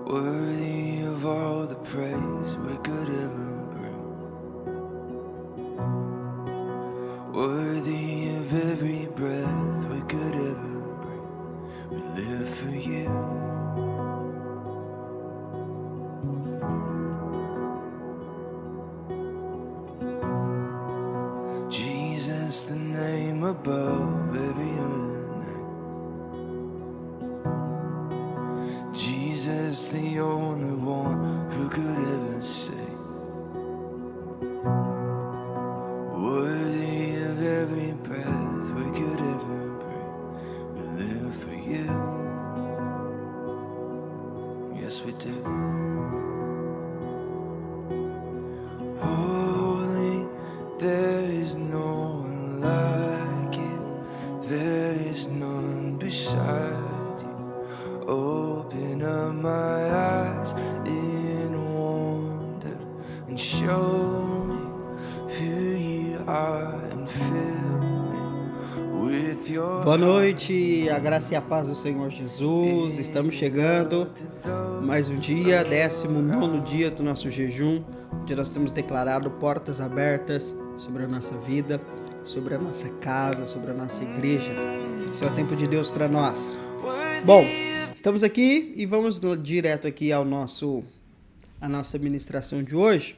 worthy of all the praise we could ever bring, worthy of every breath we could ever bring. We live for you. Jesus, the name above every other name. Jesus, the only one who could ever say, worthy of every breath we could ever breathe. We live for you. Yes, we do. Holy, there is no one like you. There is none beside you. Open up my eyes in wonder and show me who you are and fill me with your. Boa noite, a graça e a paz do Senhor Jesus. Estamos chegando mais um dia, 19º dia do nosso jejum, onde nós temos declarado portas abertas sobre a nossa vida, sobre a nossa casa, sobre a nossa igreja. Esse é o tempo de Deus para nós. Bom, estamos aqui e vamos direto aqui a nossa ministração de hoje,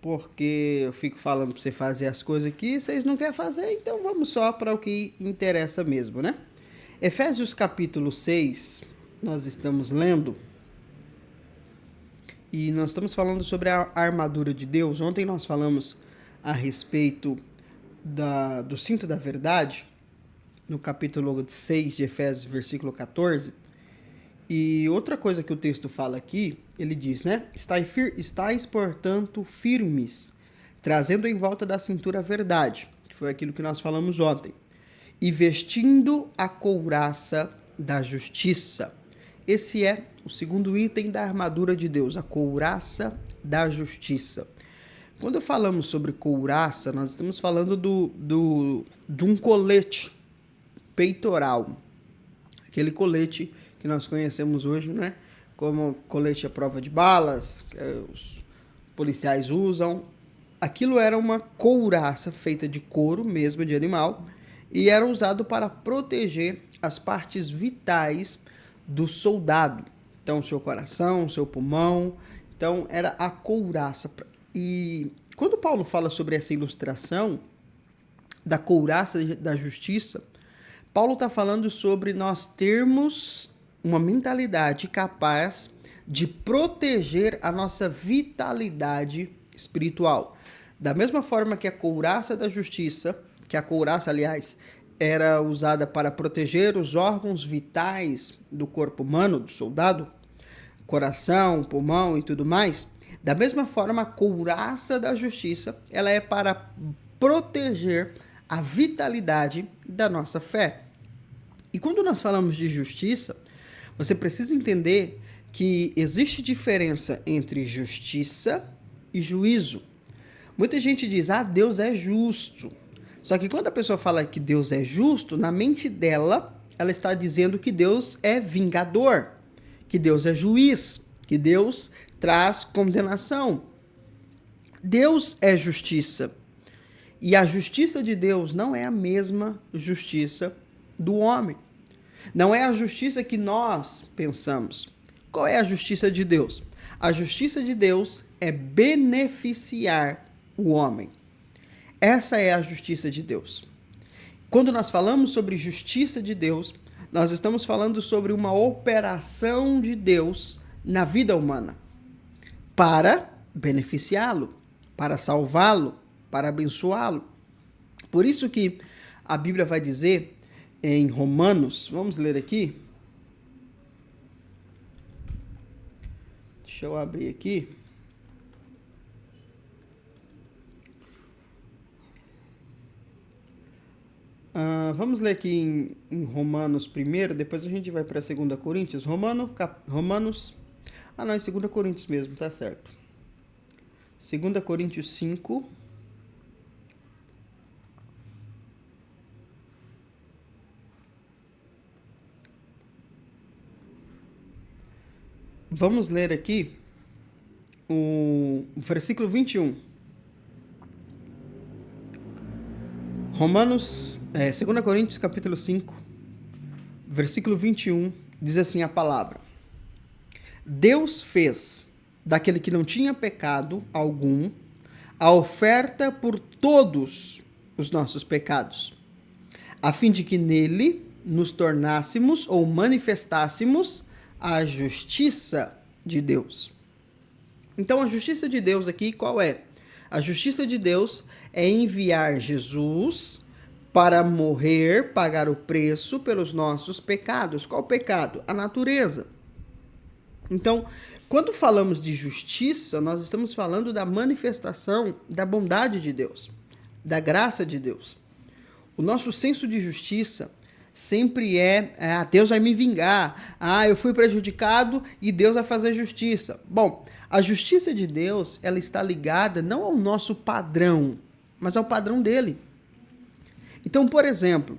porque eu fico falando para você fazer as coisas aqui e vocês não querem fazer, então vamos só para o que interessa mesmo, né? Efésios capítulo 6, nós estamos lendo e nós estamos falando sobre a armadura de Deus. Ontem nós falamos a respeito do cinto da verdade, no capítulo 6 de Efésios, versículo 14. E outra coisa que o texto fala aqui, ele diz, né? Estais, portanto, firmes, trazendo em volta da cintura a verdade, que foi aquilo que nós falamos ontem, e vestindo a couraça da justiça. Esse é o segundo item da armadura de Deus, a couraça da justiça. Quando falamos sobre couraça, nós estamos falando de um colete peitoral, aquele colete que nós conhecemos hoje, né? Como colete à prova de balas, que os policiais usam. Aquilo era uma couraça feita de couro, mesmo de animal, e era usado para proteger as partes vitais do soldado. Então, seu coração, seu pulmão. Então, era a couraça. E quando Paulo fala sobre essa ilustração da couraça da justiça, Paulo está falando sobre nós termos uma mentalidade capaz de proteger a nossa vitalidade espiritual. Da mesma forma que a couraça da justiça, que a couraça, aliás, era usada para proteger os órgãos vitais do corpo humano, do soldado, coração, pulmão e tudo mais, da mesma forma a couraça da justiça, ela é para proteger a vitalidade da nossa fé. E quando nós falamos de justiça, você precisa entender que existe diferença entre justiça e juízo. Muita gente diz, Deus é justo. Só que quando a pessoa fala que Deus é justo, na mente dela, ela está dizendo que Deus é vingador, que Deus é juiz, que Deus traz condenação. Deus é justiça. E a justiça de Deus não é a mesma justiça do homem. Não é a justiça que nós pensamos. Qual é a justiça de Deus? A justiça de Deus é beneficiar o homem. Essa é a justiça de Deus. Quando nós falamos sobre justiça de Deus, nós estamos falando sobre uma operação de Deus na vida humana para beneficiá-lo, para salvá-lo, para abençoá-lo. Por isso que a Bíblia vai dizer em Romanos, vamos ler aqui. Deixa eu abrir aqui. Vamos ler aqui em Romanos primeiro, depois a gente vai para 2 Coríntios. Romanos. Não, é 2 Coríntios mesmo, tá certo. 2 Coríntios 5. Vamos ler aqui o versículo 21. 2 Coríntios capítulo 5, versículo 21, diz assim a palavra: Deus fez daquele que não tinha pecado algum a oferta por todos os nossos pecados, a fim de que nele nos tornássemos ou manifestássemos a justiça de Deus. Então, a justiça de Deus aqui qual é? A justiça de Deus é enviar Jesus para morrer, pagar o preço pelos nossos pecados. Qual pecado? A natureza. Então, quando falamos de justiça, nós estamos falando da manifestação da bondade de Deus, da graça de Deus. O nosso senso de justiça sempre Deus vai me vingar, eu fui prejudicado e Deus vai fazer justiça. Bom, a justiça de Deus, ela está ligada não ao nosso padrão, mas ao padrão dele. Então, por exemplo,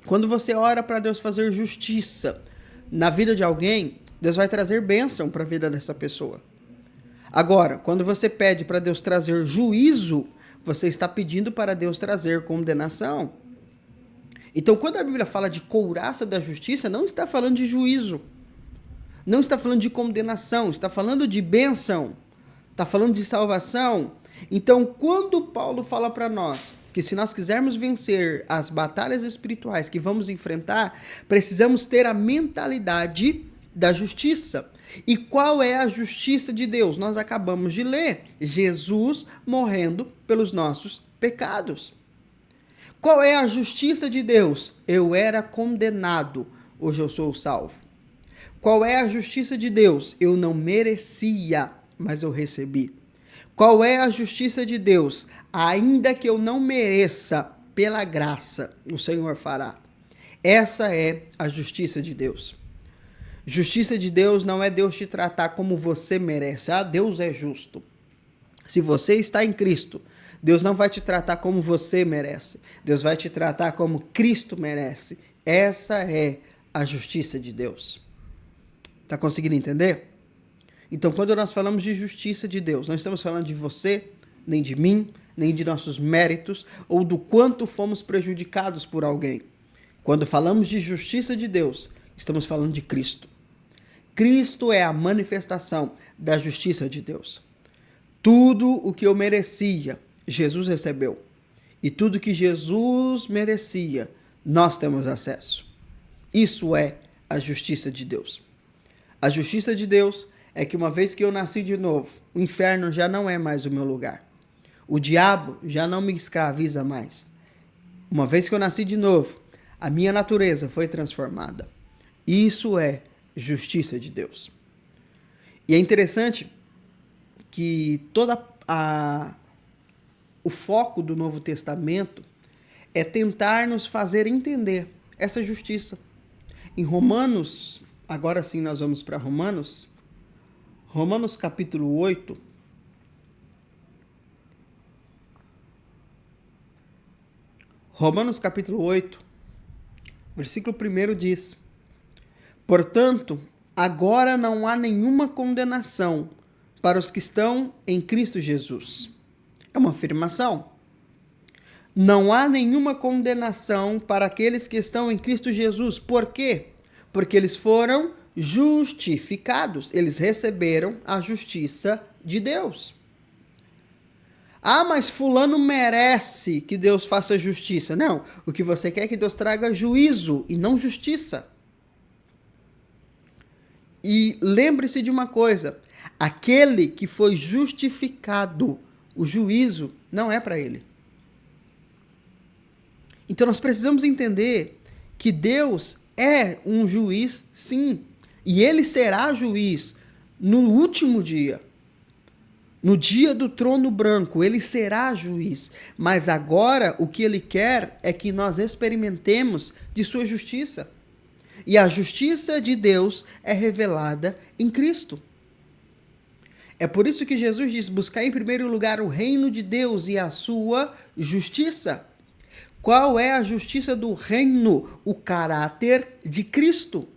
quando você ora para Deus fazer justiça na vida de alguém, Deus vai trazer bênção para a vida dessa pessoa. Agora, quando você pede para Deus trazer juízo, você está pedindo para Deus trazer condenação. Então, quando a Bíblia fala de couraça da justiça, não está falando de juízo, não está falando de condenação, está falando de bênção, está falando de salvação. Então, quando Paulo fala para nós que se nós quisermos vencer as batalhas espirituais que vamos enfrentar, precisamos ter a mentalidade da justiça. E qual é a justiça de Deus? Nós acabamos de ler: Jesus morrendo pelos nossos pecados. Qual é a justiça de Deus? Eu era condenado, hoje eu sou salvo. Qual é a justiça de Deus? Eu não merecia, mas eu recebi. Qual é a justiça de Deus? Ainda que eu não mereça, pela graça, o Senhor fará. Essa é a justiça de Deus. Justiça de Deus não é Deus te tratar como você merece. Deus é justo. Se você está em Cristo, Deus não vai te tratar como você merece. Deus vai te tratar como Cristo merece. Essa é a justiça de Deus. Está conseguindo entender? Então, quando nós falamos de justiça de Deus, não estamos falando de você, nem de mim, nem de nossos méritos, ou do quanto fomos prejudicados por alguém. Quando falamos de justiça de Deus, estamos falando de Cristo. Cristo é a manifestação da justiça de Deus. Tudo o que eu merecia, Jesus recebeu. E tudo que Jesus merecia, nós temos acesso. Isso é a justiça de Deus. A justiça de Deus é que uma vez que eu nasci de novo, o inferno já não é mais o meu lugar. O diabo já não me escraviza mais. Uma vez que eu nasci de novo, a minha natureza foi transformada. Isso é justiça de Deus. E é interessante que o foco do Novo Testamento é tentar nos fazer entender essa justiça. Em Romanos, agora sim nós vamos para Romanos capítulo 8, Romanos capítulo 8, versículo 1 diz: Portanto, agora não há nenhuma condenação para os que estão em Cristo Jesus. É uma afirmação. Não há nenhuma condenação para aqueles que estão em Cristo Jesus. Por quê? Porque eles foram justificados. Eles receberam a justiça de Deus. Mas fulano merece que Deus faça justiça. Não, o que você quer é que Deus traga juízo e não justiça. E lembre-se de uma coisa: aquele que foi justificado, o juízo não é para ele. Então nós precisamos entender que Deus é um juiz, sim, e ele será juiz no último dia. No dia do trono branco, ele será juiz. Mas agora o que ele quer é que nós experimentemos de sua justiça. E a justiça de Deus é revelada em Cristo. É por isso que Jesus diz: buscar em primeiro lugar o reino de Deus e a sua justiça. Qual é a justiça do reino? O caráter de Cristo.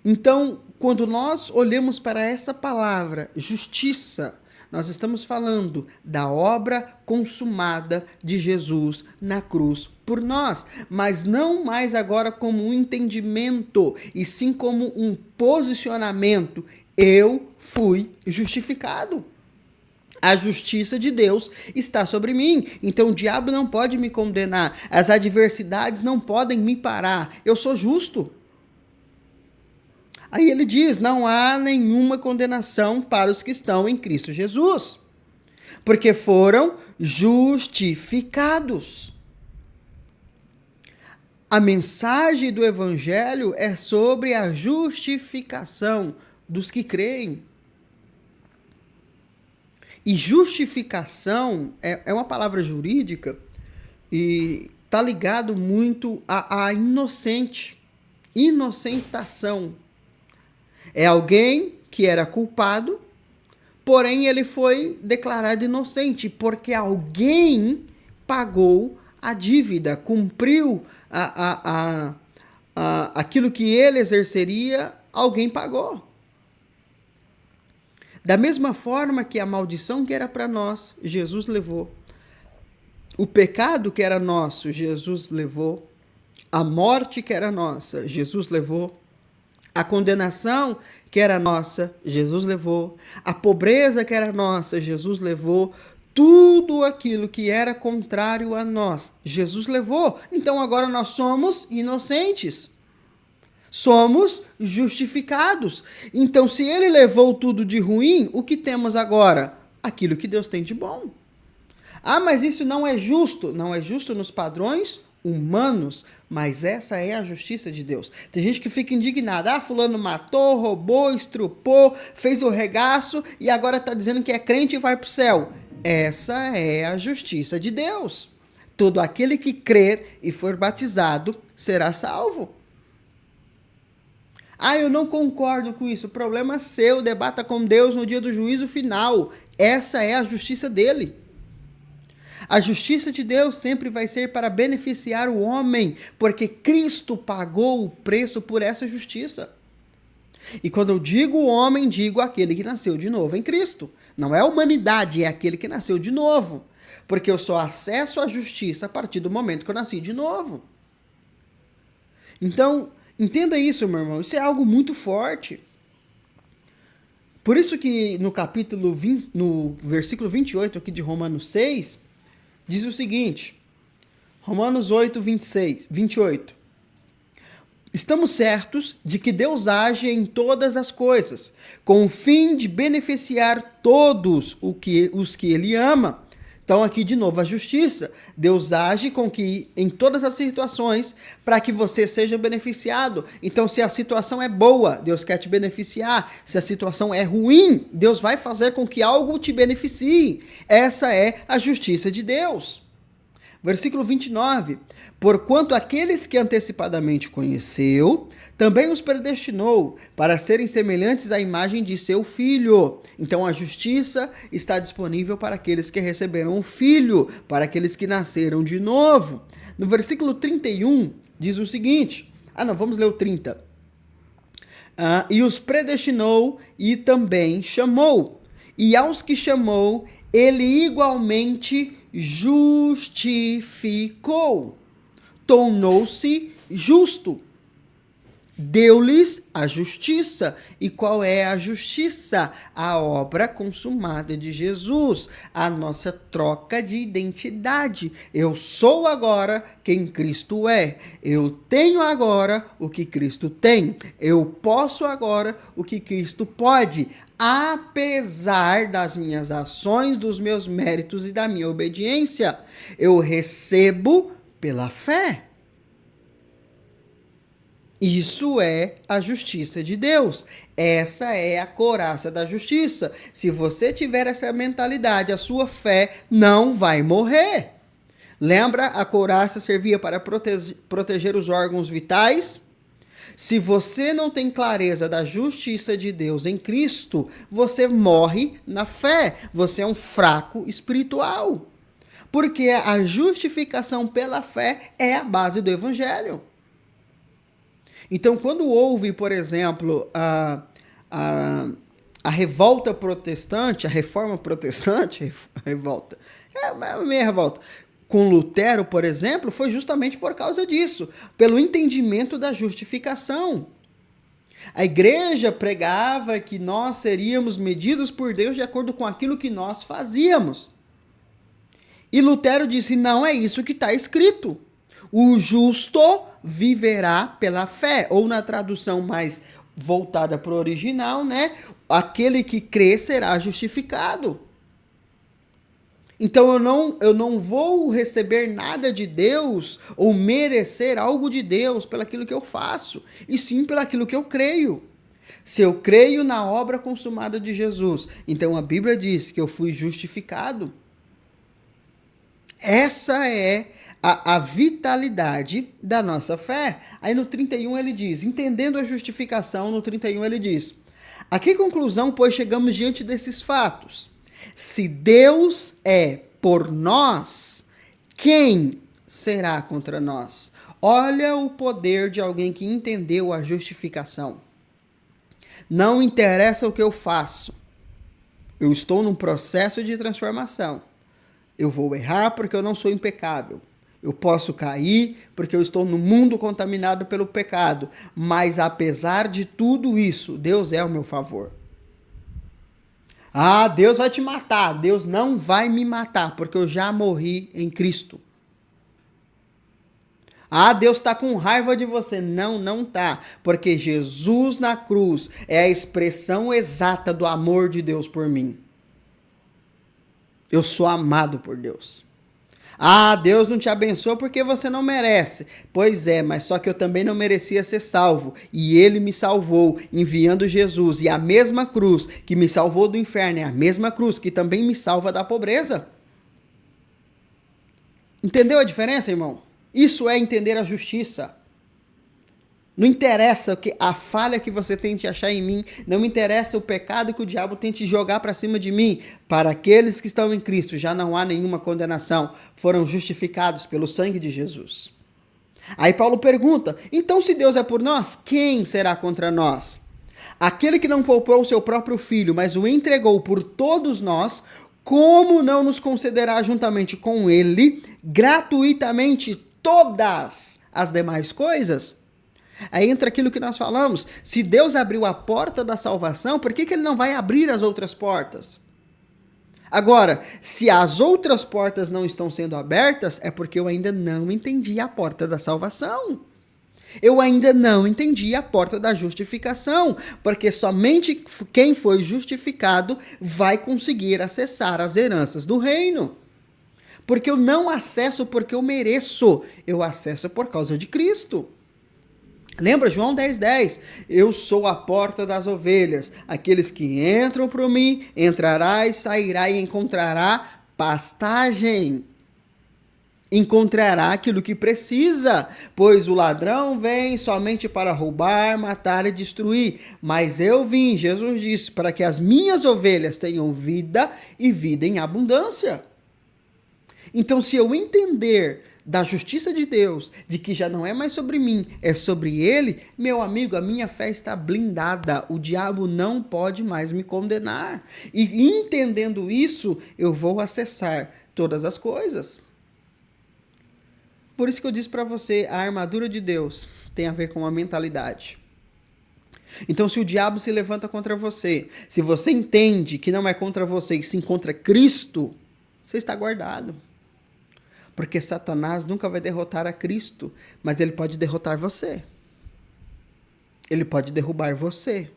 Então, quando nós olhamos para essa palavra, justiça, nós estamos falando da obra consumada de Jesus na cruz por nós, mas não mais agora como um entendimento, e sim como um posicionamento. Eu fui justificado. A justiça de Deus está sobre mim. Então o diabo não pode me condenar. As adversidades não podem me parar. Eu sou justo. Aí ele diz: não há nenhuma condenação para os que estão em Cristo Jesus, porque foram justificados. A mensagem do Evangelho é sobre a justificação dos que creem. E justificação é uma palavra jurídica e está ligado muito a inocente, inocentação. É alguém que era culpado, porém ele foi declarado inocente, porque alguém pagou a dívida, cumpriu aquilo que ele exerceria, alguém pagou. Da mesma forma que a maldição que era para nós, Jesus levou. O pecado que era nosso, Jesus levou. A morte que era nossa, Jesus levou. A condenação que era nossa, Jesus levou. A pobreza que era nossa, Jesus levou. Tudo aquilo que era contrário a nós, Jesus levou. Então agora nós somos inocentes. Somos justificados. Então, se ele levou tudo de ruim, o que temos agora? Aquilo que Deus tem de bom. Ah, mas isso não é justo. Não é justo nos padrões humanos, mas essa é a justiça de Deus. Tem gente que fica indignada. Ah, fulano matou, roubou, estrupou, fez o regaço e agora está dizendo que é crente e vai para o céu. Essa é a justiça de Deus. Todo aquele que crer e for batizado será salvo. Ah, eu não concordo com isso. Problema seu, debata com Deus no dia do juízo final. Essa é a justiça dele. A justiça de Deus sempre vai ser para beneficiar o homem, porque Cristo pagou o preço por essa justiça. E quando eu digo homem, digo aquele que nasceu de novo em Cristo. Não é a humanidade, é aquele que nasceu de novo. Porque eu só acesso à justiça a partir do momento que eu nasci de novo. Então, entenda isso, meu irmão. Isso é algo muito forte. Por isso que no capítulo 20, no versículo 28 aqui de Romanos 6, diz o seguinte. Romanos 8, 28. Estamos certos de que Deus age em todas as coisas, com o fim de beneficiar todos os que Ele ama. Então, aqui de novo, a justiça. Deus age com que em todas as situações para que você seja beneficiado. Então, se a situação é boa, Deus quer te beneficiar. Se a situação é ruim, Deus vai fazer com que algo te beneficie. Essa é a justiça de Deus. Versículo 29. Porquanto aqueles que antecipadamente conheceu, também os predestinou para serem semelhantes à imagem de seu Filho. Então a justiça está disponível para aqueles que receberam o Filho, para aqueles que nasceram de novo. No versículo 31 diz o seguinte. Vamos ler o 30. E os predestinou e também chamou. E aos que chamou, ele igualmente justificou. Tornou-se justo. Deu-lhes a justiça. E qual é a justiça? A obra consumada de Jesus. A nossa troca de identidade. Eu sou agora quem Cristo é. Eu tenho agora o que Cristo tem. Eu posso agora o que Cristo pode. Apesar das minhas ações, dos meus méritos e da minha obediência. Eu recebo pela fé. Isso é a justiça de Deus. Essa é a couraça da justiça. Se você tiver essa mentalidade, a sua fé não vai morrer. Lembra? A couraça servia para proteger os órgãos vitais. Se você não tem clareza da justiça de Deus em Cristo, você morre na fé. Você é um fraco espiritual. Porque a justificação pela fé é a base do Evangelho. Então, quando houve, por exemplo, a revolta protestante, a reforma protestante, revolta, meia revolta, com Lutero, por exemplo, foi justamente por causa disso, pelo entendimento da justificação. A igreja pregava que nós seríamos medidos por Deus de acordo com aquilo que nós fazíamos. E Lutero disse, não é isso que está escrito. O justo viverá pela fé, ou na tradução mais voltada para o original, né? Aquele que crê será justificado. Então eu não vou receber nada de Deus ou merecer algo de Deus pelaquilo que eu faço, e sim pelaquilo que eu creio. Se eu creio na obra consumada de Jesus, então a Bíblia diz que eu fui justificado. Essa é a vitalidade da nossa fé. Aí no 31 ele diz, entendendo a justificação, no 31 ele diz, a que conclusão, pois, chegamos diante desses fatos? Se Deus é por nós, quem será contra nós? Olha o poder de alguém que entendeu a justificação. Não interessa o que eu faço. Eu estou num processo de transformação. Eu vou errar porque eu não sou impecável. Eu posso cair porque eu estou no mundo contaminado pelo pecado. Mas apesar de tudo isso, Deus é ao meu favor. Ah, Deus vai te matar. Deus não vai me matar, porque eu já morri em Cristo. Ah, Deus está com raiva de você. Não, não está. Porque Jesus na cruz é a expressão exata do amor de Deus por mim. Eu sou amado por Deus. Ah, Deus não te abençoa porque você não merece. Pois é, mas só que eu também não merecia ser salvo. E Ele me salvou, enviando Jesus. E a mesma cruz que me salvou do inferno é a mesma cruz que também me salva da pobreza. Entendeu a diferença, irmão? Isso é entender a justiça. Não interessa a falha que você tente achar em mim, não me interessa o pecado que o diabo tente jogar para cima de mim. Para aqueles que estão em Cristo já não há nenhuma condenação, foram justificados pelo sangue de Jesus. Aí Paulo pergunta, então se Deus é por nós, quem será contra nós? Aquele que não poupou o seu próprio filho, mas o entregou por todos nós, como não nos concederá juntamente com ele, gratuitamente, todas as demais coisas? Aí entra aquilo que nós falamos, se Deus abriu a porta da salvação, por que Ele não vai abrir as outras portas? Agora, se as outras portas não estão sendo abertas, é porque eu ainda não entendi a porta da salvação. Eu ainda não entendi a porta da justificação, porque somente quem foi justificado vai conseguir acessar as heranças do reino. Porque eu não acesso porque eu mereço, eu acesso por causa de Cristo. Lembra João 10:10? Eu sou a porta das ovelhas. Aqueles que entram por mim, entrará e sairá e encontrará pastagem. Encontrará aquilo que precisa, pois o ladrão vem somente para roubar, matar e destruir. Mas eu vim, Jesus disse, para que as minhas ovelhas tenham vida e vida em abundância. Então, se eu entender da justiça de Deus, de que já não é mais sobre mim, é sobre Ele, meu amigo, a minha fé está blindada. O diabo não pode mais me condenar. E entendendo isso, eu vou acessar todas as coisas. Por isso que eu disse para você, a armadura de Deus tem a ver com a mentalidade. Então, se o diabo se levanta contra você, se você entende que não é contra você e sim contra Cristo, você está guardado. Porque Satanás nunca vai derrotar a Cristo, mas ele pode derrotar você. Ele pode derrubar você.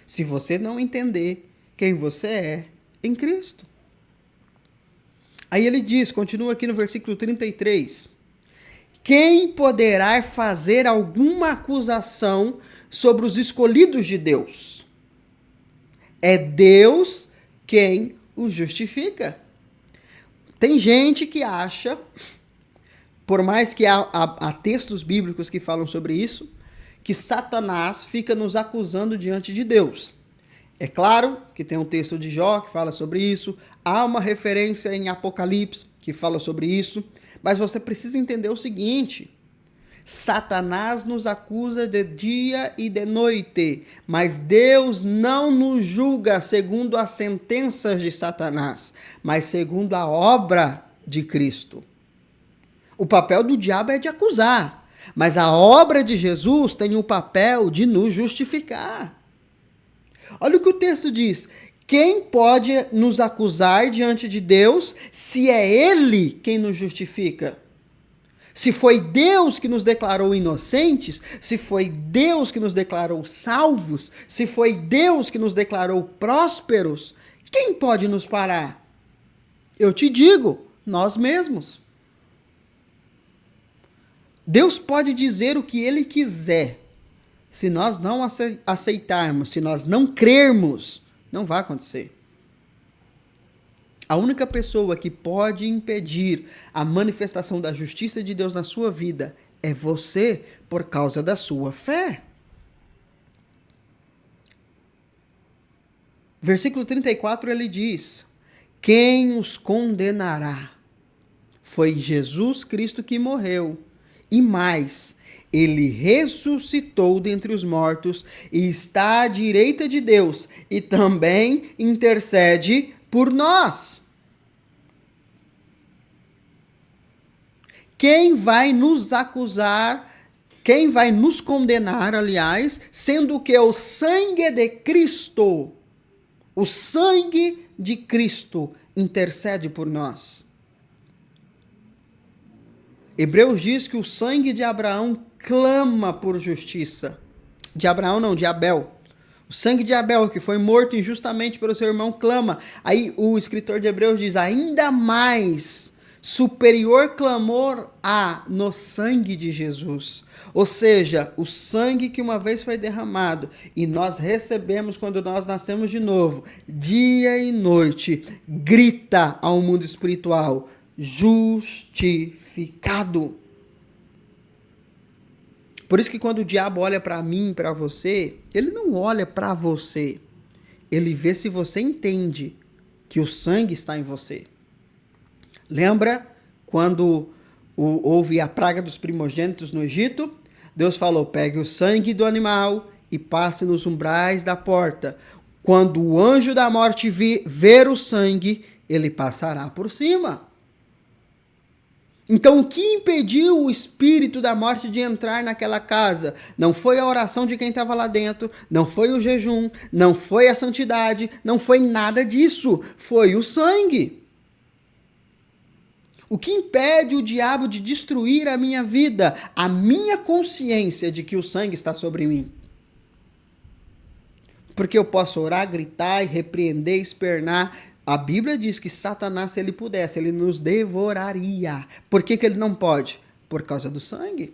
Se você não entender quem você é em Cristo. Aí ele diz, continua aqui no versículo 33. Quem poderá fazer alguma acusação sobre os escolhidos de Deus? É Deus quem os justifica. Tem gente que acha, por mais que há textos bíblicos que falam sobre isso, que Satanás fica nos acusando diante de Deus. É claro que tem um texto de Jó que fala sobre isso, há uma referência em Apocalipse que fala sobre isso, mas você precisa entender o seguinte, Satanás nos acusa de dia e de noite, mas Deus não nos julga segundo as sentenças de Satanás, mas segundo a obra de Cristo. O papel do diabo é de acusar, mas a obra de Jesus tem o papel de nos justificar. Olha o que o texto diz. Quem pode nos acusar diante de Deus se é Ele quem nos justifica? Se foi Deus que nos declarou inocentes, se foi Deus que nos declarou salvos, se foi Deus que nos declarou prósperos, quem pode nos parar? Eu te digo, nós mesmos. Deus pode dizer o que Ele quiser. Se nós não aceitarmos, se nós não crermos, não vai acontecer. A única pessoa que pode impedir a manifestação da justiça de Deus na sua vida é você, por causa da sua fé. Versículo 34, ele diz: quem os condenará? Foi Jesus Cristo que morreu. E mais, ele ressuscitou dentre os mortos e está à direita de Deus e também intercede por nós. Quem vai nos acusar, quem vai nos condenar, aliás, sendo que o sangue de Cristo, o sangue de Cristo intercede por nós. Hebreus diz que o sangue de Abraão clama por justiça. De Abraão não, de Abel. O sangue de Abel, que foi morto injustamente pelo seu irmão, clama. Aí o escritor de Hebreus diz, ainda mais superior clamor há no sangue de Jesus. Ou seja, o sangue que uma vez foi derramado e nós recebemos quando nós nascemos de novo, dia e noite, grita ao mundo espiritual, justificado. Por isso que quando o diabo olha para mim e para você, ele não olha para você. Ele vê se você entende que o sangue está em você. Lembra quando houve a praga dos primogênitos no Egito? Deus falou, pegue o sangue do animal e passe nos umbrais da porta. Quando o anjo da morte ver o sangue, ele passará por cima. Então, o que impediu o espírito da morte de entrar naquela casa? Não foi a oração de quem estava lá dentro, não foi o jejum, não foi a santidade, não foi nada disso. Foi o sangue. O que impede o diabo de destruir a minha vida? A minha consciência de que o sangue está sobre mim. Porque eu posso orar, gritar, repreender, espernar. A Bíblia diz que Satanás, se ele pudesse, ele nos devoraria. Por que ele não pode? Por causa do sangue.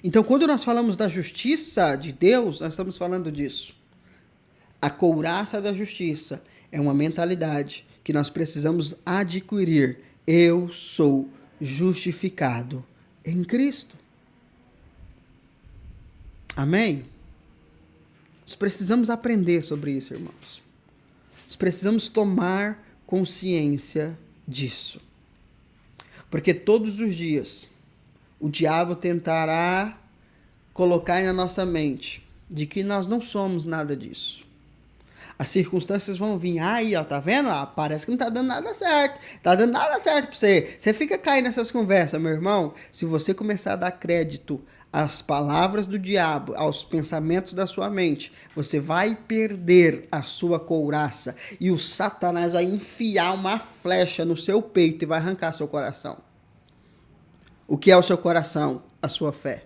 Então, quando nós falamos da justiça de Deus, nós estamos falando disso. A couraça da justiça é uma mentalidade que nós precisamos adquirir. Eu sou justificado em Cristo. Amém? Nós precisamos aprender sobre isso, irmãos. Nós precisamos tomar consciência disso. Porque todos os dias o diabo tentará colocar na nossa mente de que nós não somos nada disso. As circunstâncias vão vir, aí, ó, tá vendo? Ah, parece que não tá dando nada certo. Tá dando nada certo pra você. Você fica caindo nessas conversas, meu irmão. Se você começar a dar crédito às palavras do diabo, aos pensamentos da sua mente, você vai perder a sua couraça. E o Satanás vai enfiar uma flecha no seu peito e vai arrancar seu coração. O que é o seu coração? A sua fé.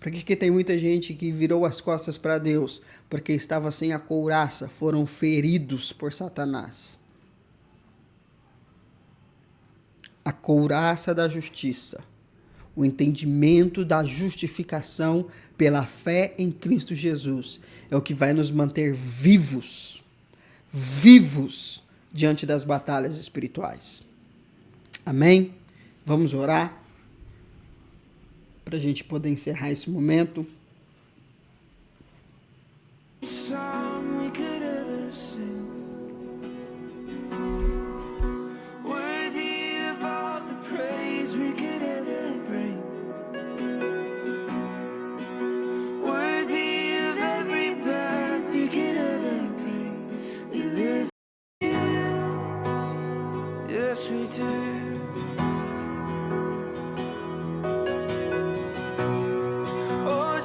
Por que tem muita gente que virou as costas para Deus? Porque estava sem a couraça, foram feridos por Satanás. A couraça da justiça, o entendimento da justificação pela fé em Cristo Jesus, é o que vai nos manter vivos diante das batalhas espirituais. Amém? Vamos orar? Para a gente poder encerrar esse momento. Worthy of all the praise we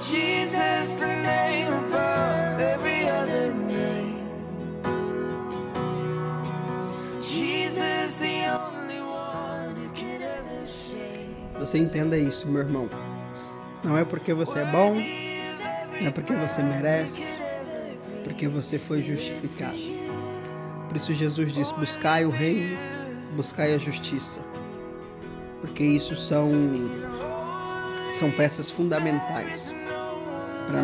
Jesus, the name above every other name. Jesus, the only one who can ever save. Você entenda isso, meu irmão. Não é porque você é bom, não é porque você merece, porque você foi justificado. Por isso Jesus diz: buscai o reino, buscai a justiça. Porque isso são peças fundamentais para a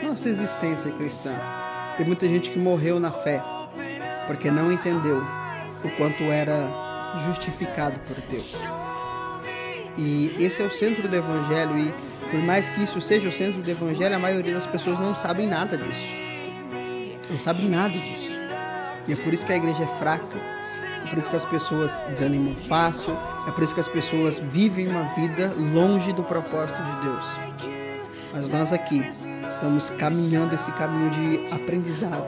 nossa existência cristã. Tem muita gente que morreu na fé porque não entendeu o quanto era justificado por Deus. E esse é o centro do Evangelho, e por mais que isso seja o centro do Evangelho, a maioria das pessoas não sabem nada disso. Não sabem nada disso. E é por isso que a igreja é fraca, é por isso que as pessoas desanimam fácil, é por isso que as pessoas vivem uma vida longe do propósito de Deus. Mas nós aqui estamos caminhando esse caminho de aprendizado.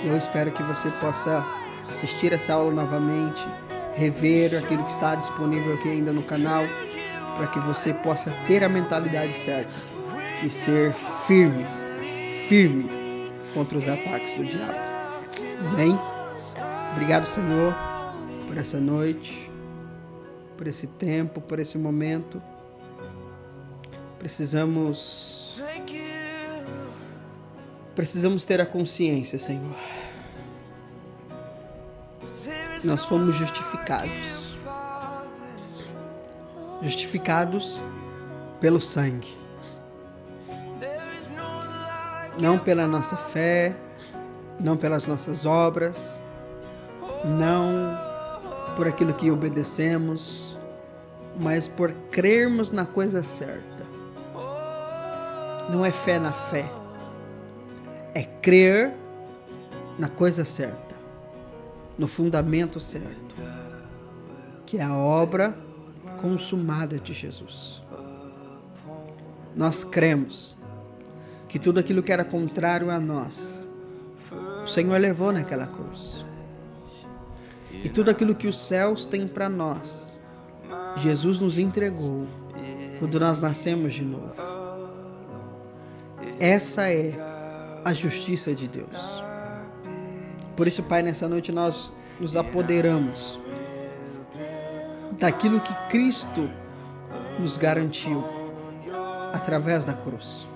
Eu espero que você possa assistir essa aula novamente, rever aquilo que está disponível aqui ainda no canal, para que você possa ter a mentalidade certa e ser firme contra os ataques do diabo. Amém? Obrigado, Senhor, por essa noite, por esse tempo, por esse momento. Precisamos ter a consciência, Senhor. Nós fomos justificados pelo sangue, não pela nossa fé, não pelas nossas obras, não por aquilo que obedecemos, mas por crermos na coisa certa. Não é fé na fé, é crer na coisa certa, no fundamento certo, que é a obra consumada de Jesus. Nós cremos que tudo aquilo que era contrário a nós, o Senhor levou naquela cruz. E tudo aquilo que os céus têm para nós, Jesus nos entregou quando nós nascemos de novo. Essa é a justiça de Deus. Por isso, Pai, nessa noite nós nos apoderamos daquilo que Cristo nos garantiu através da cruz.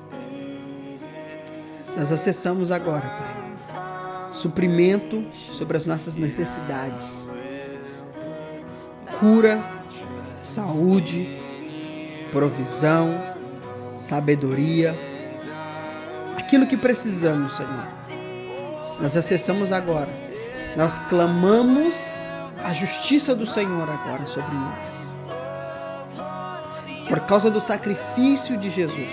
Nós acessamos agora, Pai, suprimento sobre as nossas necessidades, cura, saúde, provisão, sabedoria, aquilo que precisamos, Senhor. Nós acessamos agora. Nós clamamos a justiça do Senhor agora sobre nós. Por causa do sacrifício de Jesus,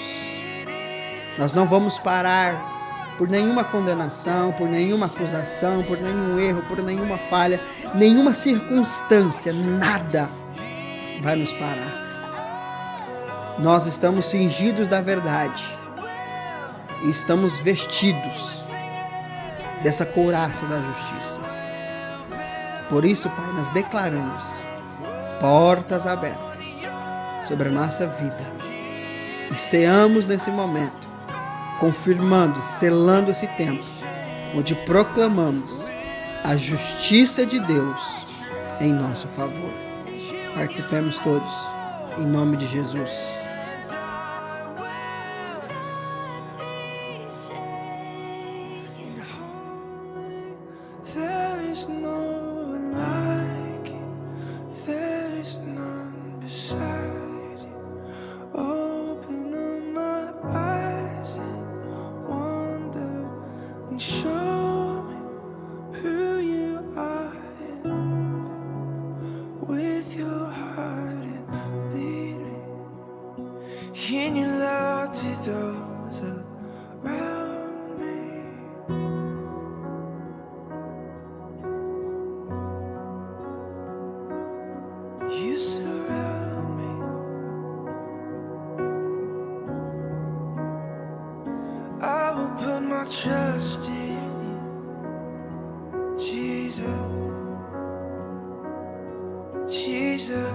nós não vamos parar por nenhuma condenação, por nenhuma acusação, por nenhum erro, por nenhuma falha, nenhuma circunstância, nada vai nos parar. Nós estamos cingidos da verdade e estamos vestidos dessa couraça da justiça. Por isso, Pai, nós declaramos portas abertas sobre a nossa vida e ceamos nesse momento, confirmando, selando esse tempo, onde proclamamos a justiça de Deus em nosso favor. Participemos todos, em nome de Jesus. There is no one like you. There is none beside you. Open up my eyes and wonder and show me who you are. With your heart and lead me in your love to those around me. You surround me. I will put my trust in you, Jesus, Jesus.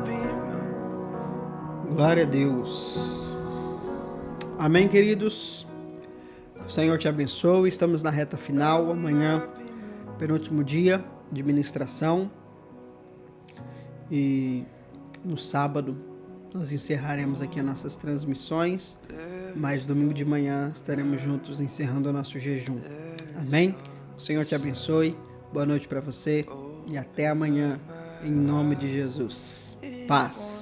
be mine. Glória a Deus. Amém, queridos. Que o Senhor te abençoe. Estamos na reta final. Amanhã, penúltimo dia de ministração. E no sábado, nós encerraremos aqui as nossas transmissões. Mas domingo de manhã estaremos juntos encerrando o nosso jejum. Amém? O Senhor te abençoe. Boa noite para você. E até amanhã. Em nome de Jesus. Paz.